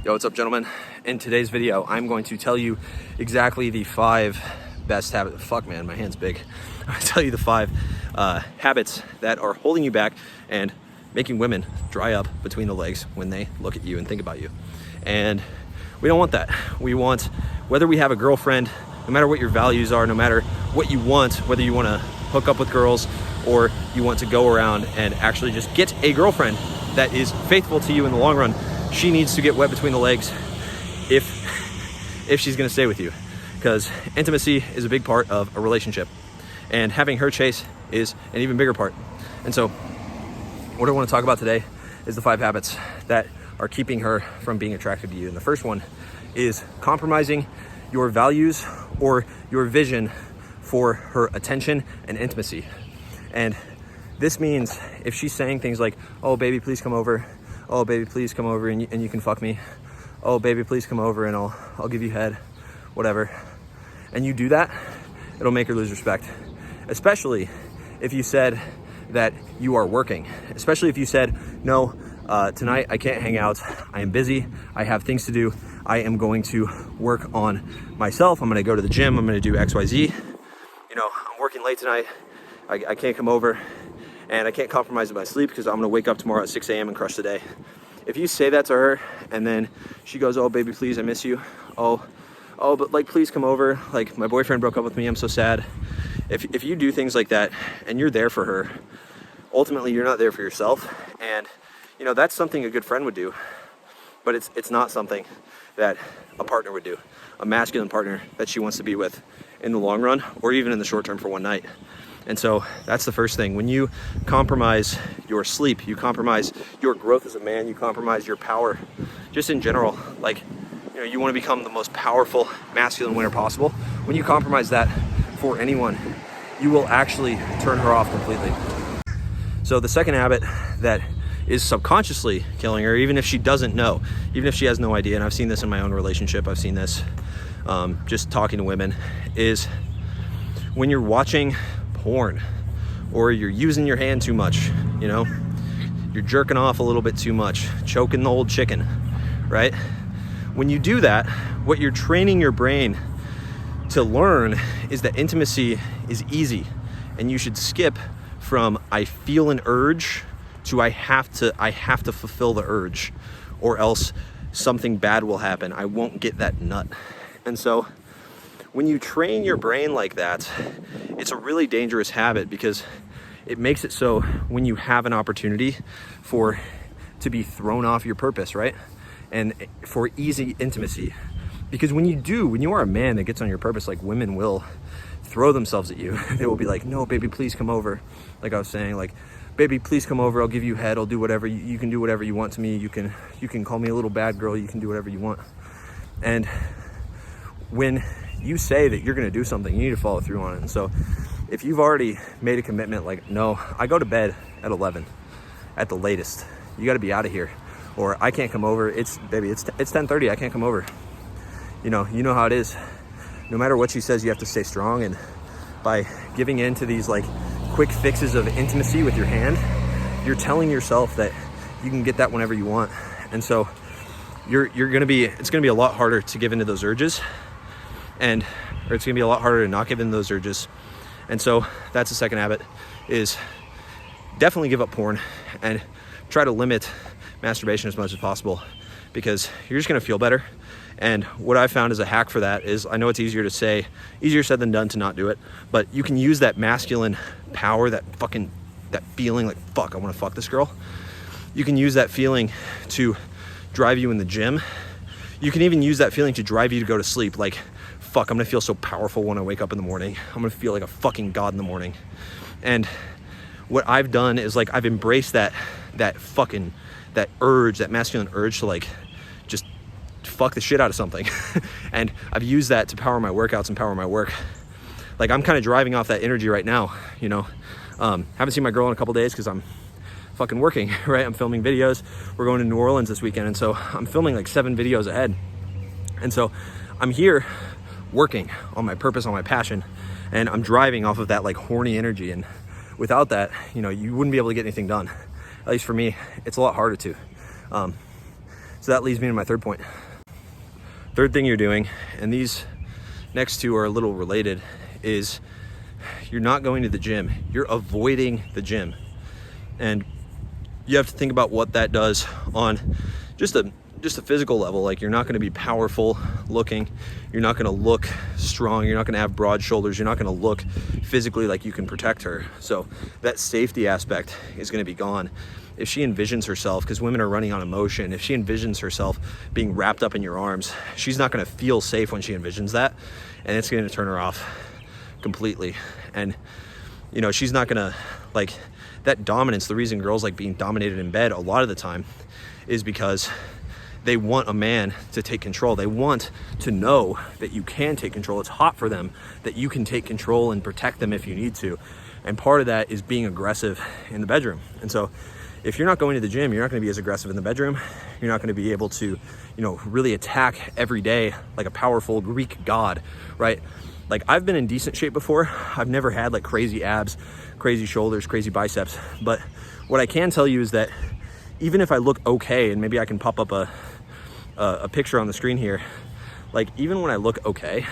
Yo, what's up, gentlemen? In today's video, I'm going to tell you exactly the 5 best habits. Fuck, man, my hand's big. I'm going to tell you the 5 habits that are holding you back and making women dry up between the legs when they look at you and think about you. And we don't want that. We want, whether we have a girlfriend, no matter what your values are, no matter what you want, whether you want to hook up with girls or you want to go around and actually just get a girlfriend that is faithful to you in the long run, she needs to get wet between the legs if she's gonna stay with you, because intimacy is a big part of a relationship, and having her chase is an even bigger part. And so what I want to talk about today is the 5 habits that are keeping her from being attracted to you. And the first one is compromising your values or your vision for her attention and intimacy. And this means if she's saying things like, oh baby, please come over, oh baby, please come over and you can fuck me, oh baby, please come over and I'll give you head, whatever, and you do that, it'll make her lose respect. Especially if you said that you are working, especially if you said, no, tonight I can't hang out, I am busy, I have things to do, I am going to work on myself, I'm gonna go to the gym, I'm gonna do XYZ, you know, I'm working late tonight, I can't come over, and I can't compromise my sleep because I'm gonna wake up tomorrow at 6 a.m. and crush the day. If you say that to her and then she goes, oh baby, please, I miss you, oh, but like, please come over, like my boyfriend broke up with me, I'm so sad. If you do things like that and you're there for her, ultimately you're not there for yourself. And you know, that's something a good friend would do, but it's not something that a partner would do, a masculine partner that she wants to be with in the long run or even in the short term for one night. And so that's the first thing. When you compromise your sleep, you compromise your growth as a man, you compromise your power, just in general, like, you know, you want to become the most powerful masculine winner possible. When you compromise that for anyone, you will actually turn her off completely. So the second habit that is subconsciously killing her, even if she doesn't know, even if she has no idea, and I've seen this in my own relationship, I've seen this just talking to women, is when you're watching porn or you're using your hand too much, you know, you're jerking off a little bit too much, choking the old chicken, right? When you do that, what you're training your brain to learn is that intimacy is easy, and you should skip from I feel an urge to I have to fulfill the urge, or else something bad will happen. I won't get that nut. And so when you train your brain like that, it's a really dangerous habit, because it makes it so when you have an opportunity to be thrown off your purpose, right? And for easy intimacy. Because when you are a man that gets on your purpose, like, women will throw themselves at you. They will be like, no, baby, please come over. Like I was saying, like, baby, please come over. I'll give you head. I'll do whatever. You can do whatever you want to me. You can call me a little bad girl. You can do whatever you want. And when you say that you're going to do something, you need to follow through on it. And so if you've already made a commitment, like, no, I go to bed at 11 at the latest, you got to be out of here, or I can't come over, it's 10:30, I can't come over, you know how it is. No matter what she says, you have to stay strong. And by giving in to these like quick fixes of intimacy with your hand, you're telling yourself that you can get that whenever you want. And so it's gonna be a lot harder to give into those urges, or it's gonna be a lot harder to not give in those urges. And so that's the second habit, is definitely give up porn and try to limit masturbation as much as possible, because you're just gonna feel better. And what I found as a hack for that is, I know it's easier said than done to not do it, but you can use that masculine power, that feeling like, fuck, I wanna fuck this girl. You can use that feeling to drive you in the gym. You can even use that feeling to drive you to go to sleep. Like, fuck, I'm gonna feel so powerful when I wake up in the morning. I'm gonna feel like a fucking god in the morning. And what I've done is, like, I've embraced that urge, that masculine urge to, like, just fuck the shit out of something. And I've used that to power my workouts and power my work. Like, I'm kind of driving off that energy right now, you know. Haven't seen my girl in a couple days because I'm fucking working, right? I'm filming videos. We're going to New Orleans this weekend, and so I'm filming like 7 videos ahead. And so I'm here working on my purpose, on my passion, and I'm driving off of that like horny energy. And without that, you know, you wouldn't be able to get anything done. At least for me, it's a lot harder to. So that leads me to my third point. Third thing you're doing, and these next two are a little related, is you're not going to the gym. You're avoiding the gym. And you have to think about what that does on just a physical level. Like, you're not going to be powerful looking. You're not going to look strong. You're not going to have broad shoulders. You're not going to look physically like you can protect her. So that safety aspect is going to be gone. If she envisions herself, because women are running on emotion, if she envisions herself being wrapped up in your arms, she's not going to feel safe when she envisions that, and it's going to turn her off completely. And you know, she's not going to like that dominance. The reason girls like being dominated in bed a lot of the time is because they want a man to take control. They want to know that you can take control. It's hot for them that you can take control and protect them if you need to. And part of that is being aggressive in the bedroom. And so if you're not going to the gym, you're not going to be as aggressive in the bedroom. You're not going to be able to, you know, really attack every day like a powerful Greek god, right? Like, I've been in decent shape before. I've never had like crazy abs, crazy shoulders, crazy biceps. But what I can tell you is that even if I look okay, and maybe I can pop up a picture on the screen here, like, even when I look okay,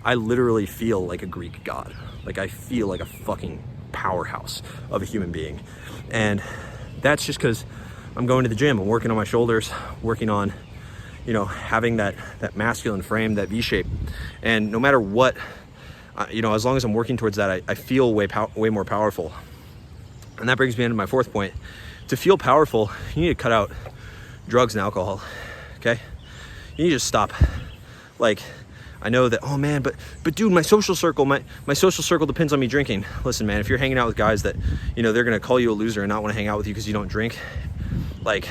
I literally feel like a Greek god. Like, I feel like a fucking powerhouse of a human being. And that's just because I'm going to the gym. I'm working on my shoulders, working on, you know, having that masculine frame, that V shape. And no matter what, you know, as long as I'm working towards that, I feel way more powerful. And that brings me into my fourth point. To feel powerful, you need to cut out drugs and alcohol, okay? You need to just stop. Like, I know that, oh man, but dude, my social circle depends on me drinking. Listen, man, if you're hanging out with guys that, you know, they're gonna call you a loser and not wanna hang out with you because you don't drink, like,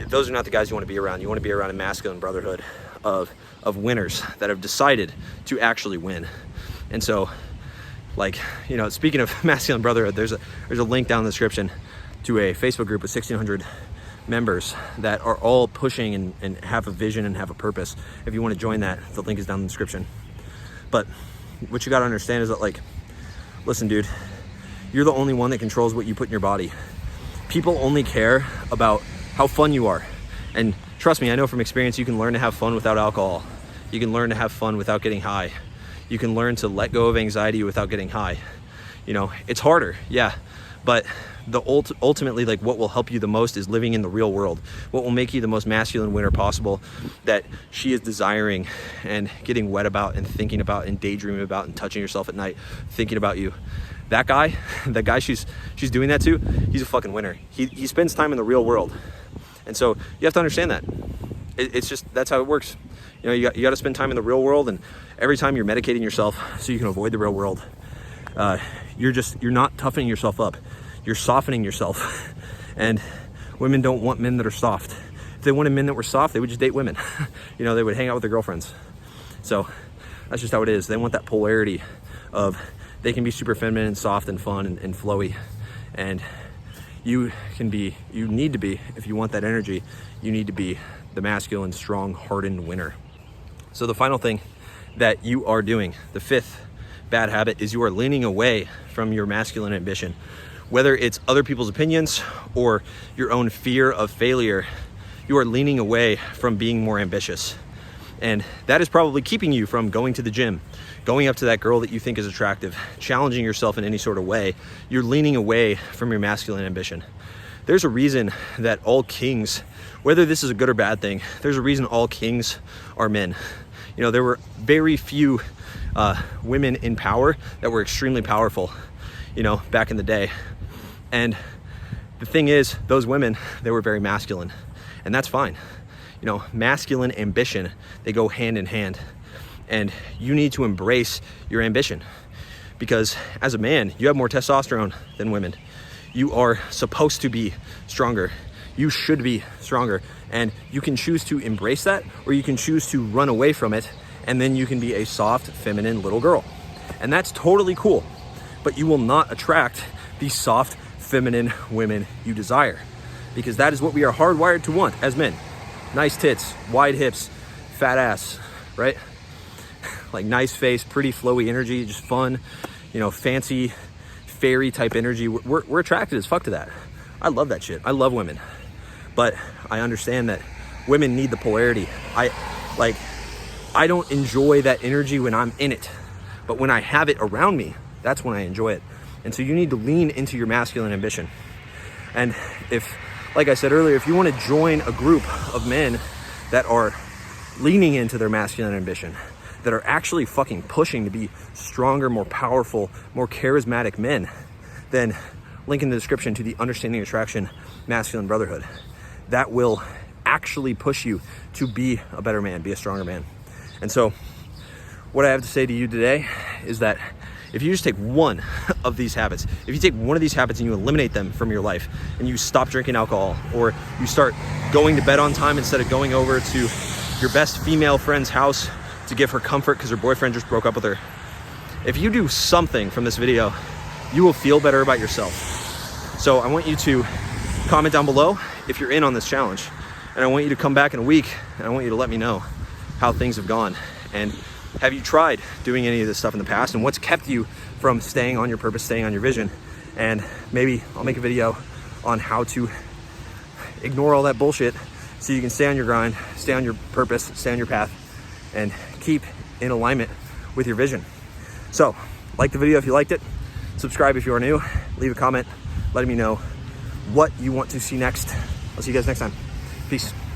those are not the guys you wanna be around. You wanna be around a masculine brotherhood of winners that have decided to actually win. And so, like, you know, speaking of masculine brotherhood, there's a link down in the description to a Facebook group with 1,600 members that are all pushing and have a vision and have a purpose. If you want to join that, the link is down in the description. But what you got to understand is that, like, listen, dude, you're the only one that controls what you put in your body. People only care about how fun you are. And trust me, I know from experience, you can learn to have fun without alcohol. You can learn to have fun without getting high. You can learn to let go of anxiety without getting high. You know, it's harder, yeah, but ultimately, like, what will help you the most is living in the real world. What will make you the most masculine winner possible that she is desiring and getting wet about and thinking about and daydreaming about and touching yourself at night, thinking about you. That guy she's doing that to, he's a fucking winner. He spends time in the real world. And so you have to understand that. It's just, that's how it works. You know, you got to spend time in the real world, and every time you're medicating yourself so you can avoid the real world, you're not toughening yourself up. You're softening yourself. And women don't want men that are soft. If they wanted men that were soft, they would just date women. You know, they would hang out with their girlfriends. So that's just how it is. They want that polarity of, they can be super feminine and soft and fun and flowy. And you need to be, if you want that energy, you need to be the masculine, strong, hardened winner. So the final thing that you are doing, the fifth bad habit, is you are leaning away from your masculine ambition. Whether it's other people's opinions or your own fear of failure, you are leaning away from being more ambitious. And that is probably keeping you from going to the gym, going up to that girl that you think is attractive, challenging yourself in any sort of way. You're leaning away from your masculine ambition. There's a reason that all kings, whether this is a good or bad thing, there's a reason all kings are men. You know, there were very few women in power that were extremely powerful, you know, back in the day. And the thing is, those women, they were very masculine, and that's fine. You know, masculine ambition, they go hand in hand, and you need to embrace your ambition, because as a man, you have more testosterone than women. You are supposed to be stronger. You should be stronger, and you can choose to embrace that, or you can choose to run away from it, and then you can be a soft, feminine little girl. And that's totally cool, but you will not attract the soft, feminine women you desire, because that is what we are hardwired to want as men. Nice tits, wide hips, fat ass, right? Like nice face, pretty flowy energy, just fun, you know, fancy fairy type energy. We're attracted as fuck to that. I love that shit. I love women. but I understand that women need the polarity. I don't enjoy that energy when I'm in it, but when I have it around me, that's when I enjoy it. And so you need to lean into your masculine ambition. And if, like I said earlier, if you want to join a group of men that are leaning into their masculine ambition, that are actually fucking pushing to be stronger, more powerful, more charismatic men, then link in the description to the Understanding Attraction Masculine Brotherhood. That will actually push you to be a better man, be a stronger man. And so what I have to say to you today is that if you just take one of these habits, if you take one of these habits and you eliminate them from your life, and you stop drinking alcohol, or you start going to bed on time instead of going over to your best female friend's house to give her comfort because her boyfriend just broke up with her, if you do something from this video, you will feel better about yourself. So I want you to comment down below if you're in on this challenge, and I want you to come back in a week and I want you to let me know how things have gone. And have you tried doing any of this stuff in the past, and what's kept you from staying on your purpose, staying on your vision? And maybe I'll make a video on how to ignore all that bullshit so you can stay on your grind, stay on your purpose, stay on your path, and keep in alignment with your vision. So like the video if you liked it, subscribe if you are new, leave a comment letting me know what you want to see next. I'll see you guys next time. Peace.